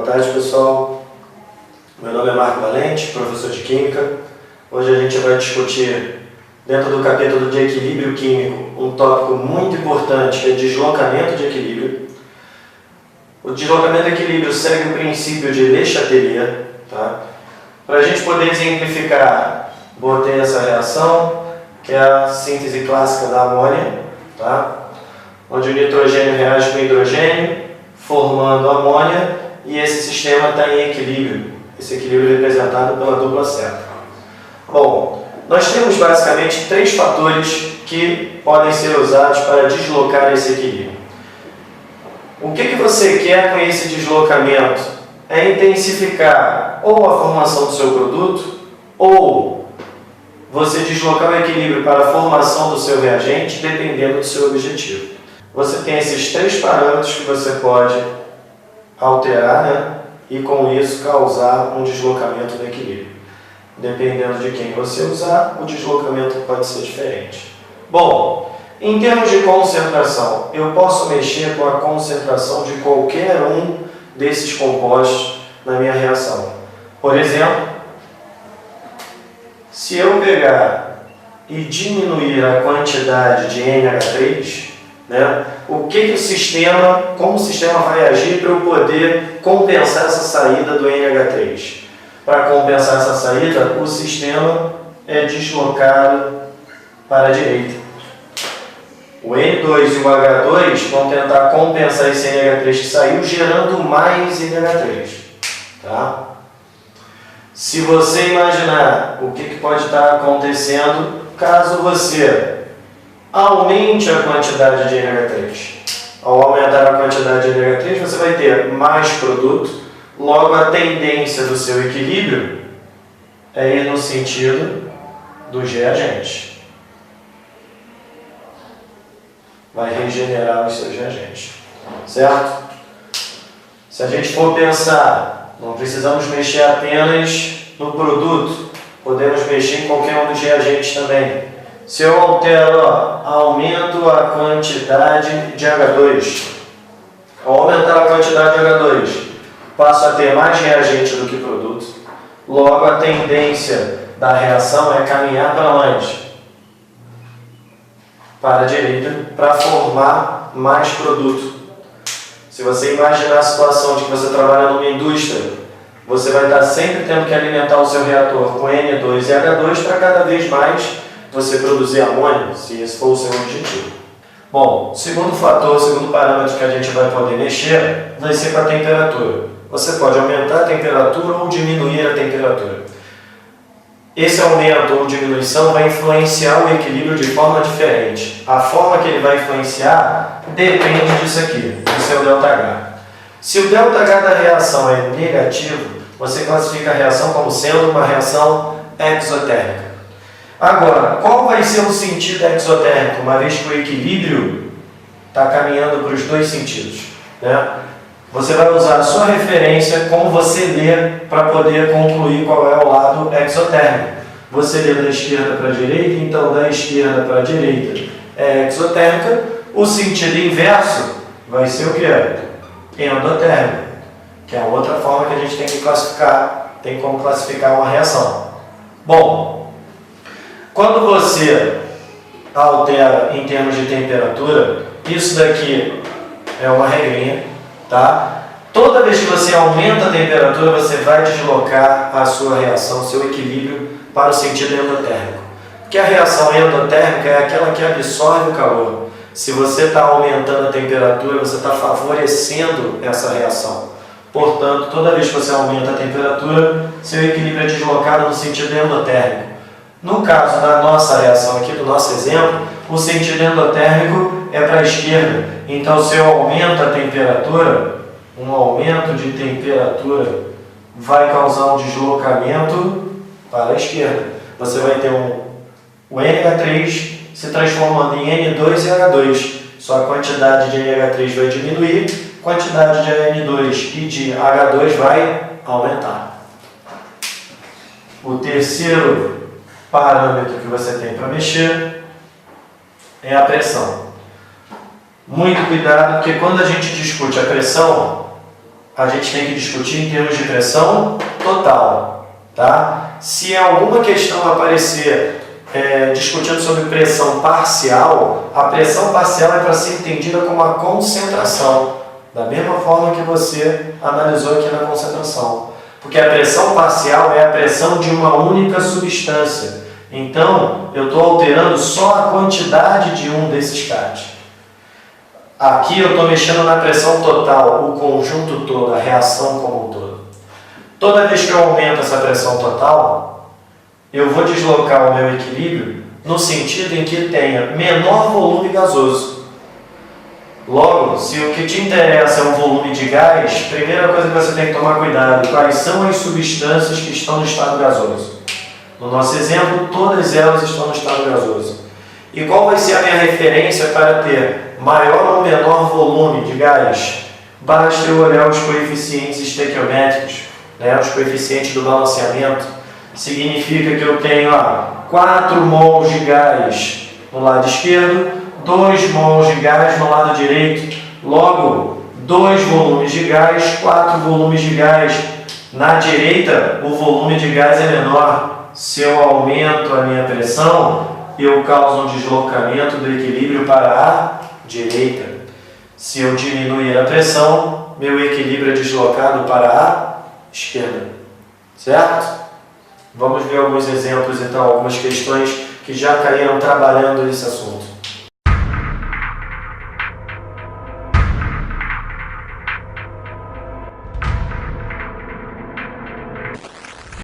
tarde, pessoal. Meu nome é Marco Valente, professor de Química. Hoje a gente vai discutir, dentro do capítulo de equilíbrio químico, um tópico muito importante, que é deslocamento de equilíbrio. O deslocamento de equilíbrio segue o princípio de Le Chatelier. Tá? Para a gente poder exemplificar, botei essa reação, que é a síntese clássica da amônia, tá? Onde o nitrogênio reage com o hidrogênio, formando amônia, e esse sistema está em equilíbrio. Esse equilíbrio é representado pela dupla seta. Bom, nós temos basicamente três fatores que podem ser usados para deslocar esse equilíbrio. O que você quer com esse deslocamento? É intensificar ou a formação do seu produto, ou você deslocar o equilíbrio para a formação do seu reagente, dependendo do seu objetivo. Você tem esses três parâmetros que você pode alterar, né? E com isso causar um deslocamento do equilíbrio. Dependendo de quem você usar, o deslocamento pode ser diferente. Bom, em termos de concentração, eu posso mexer com a concentração de qualquer um desses compostos na minha reação. Por exemplo, se eu pegar e diminuir a quantidade de NH3, né, como o sistema vai agir para eu poder compensar essa saída do NH3? Para compensar essa saída, o sistema é deslocado para a direita. O N2 e o H2 vão tentar compensar esse NH3 que saiu, gerando mais NH3. Tá? Se você imaginar o que pode estar acontecendo caso você aumente a quantidade de NH3. Ao aumentar a quantidade de NH3, você vai ter mais produto, logo a tendência do seu equilíbrio é ir no sentido dos reagentes. Vai regenerar os seus reagentes. Certo? Se a gente for pensar, não precisamos mexer apenas no produto, podemos mexer em qualquer um dos reagentes também. Se eu altero, aumento a quantidade de H2. Ao aumentar a quantidade de H2, passo a ter mais reagente do que produto. Logo, a tendência da reação é caminhar para onde? Para a direita, para formar mais produto. Se você imaginar a situação de que você trabalha numa indústria, você vai estar sempre tendo que alimentar o seu reator com N2 e H2 para cada vez mais você produzir amônia, se esse for o seu objetivo. Bom, segundo fator, segundo parâmetro que a gente vai poder mexer, vai ser com a temperatura. Você pode aumentar a temperatura ou diminuir a temperatura. Esse aumento ou diminuição vai influenciar o equilíbrio de forma diferente. A forma que ele vai influenciar depende disso aqui, do seu ΔH. Se o ΔH da reação é negativo, você classifica a reação como sendo uma reação exotérmica. Agora, qual vai ser o sentido exotérmico, uma vez que o equilíbrio está caminhando para os dois sentidos? Né? Você vai usar a sua referência, como você lê, para poder concluir qual é o lado exotérmico. Você lê da esquerda para a direita, então da esquerda para a direita é exotérmica. O sentido inverso vai ser o quê? Endotérmico, que é a outra forma que a gente tem que classificar, tem como classificar uma reação. Bom, quando você altera em termos de temperatura, isso daqui é uma regrinha, tá? Toda vez que você aumenta a temperatura, você vai deslocar a sua reação, seu equilíbrio, para o sentido endotérmico. Porque a reação endotérmica é aquela que absorve o calor. Se você está aumentando a temperatura, você está favorecendo essa reação. Portanto, toda vez que você aumenta a temperatura, seu equilíbrio é deslocado no sentido endotérmico. No caso da nossa reação aqui, do nosso exemplo, o sentido endotérmico é para a esquerda. Então, se eu aumento a temperatura, um aumento de temperatura vai causar um deslocamento para a esquerda. Você vai ter o NH3 se transformando em N2 e H2. Sua quantidade de NH3 vai diminuir, quantidade de N2 e de H2 vai aumentar. O terceiro parâmetro que você tem para mexer é a pressão. Muito cuidado, porque quando a gente discute a pressão, a gente tem que discutir em termos de pressão total. Tá? Se alguma questão aparecer discutindo sobre pressão parcial, a pressão parcial é para ser entendida como a concentração, da mesma forma que você analisou aqui na concentração. Porque a pressão parcial é a pressão de uma única substância. Então, eu estou alterando só a quantidade de um desses CAT. Aqui eu estou mexendo na pressão total, o conjunto todo, a reação como um todo. Toda vez que eu aumento essa pressão total, eu vou deslocar o meu equilíbrio no sentido em que tenha menor volume gasoso. Logo, se o que te interessa é um volume de gás, primeira coisa que você tem que tomar cuidado, quais são as substâncias que estão no estado gasoso. No nosso exemplo, todas elas estão no estado gasoso. E qual vai ser a minha referência para ter maior ou menor volume de gás? Basta eu olhar os coeficientes estequiométricos, os coeficientes do balanceamento. Significa que eu tenho 4 mols de gás no lado esquerdo, 2 mols de gás no lado direito. Logo, 2 volumes de gás, 4 volumes de gás. Na direita, o volume de gás é menor. Se eu aumento a minha pressão, eu causo um deslocamento do equilíbrio para a direita. Se eu diminuir a pressão, meu equilíbrio é deslocado para a esquerda. Certo? Vamos ver alguns exemplos, então, algumas questões que já caíram trabalhando esse assunto.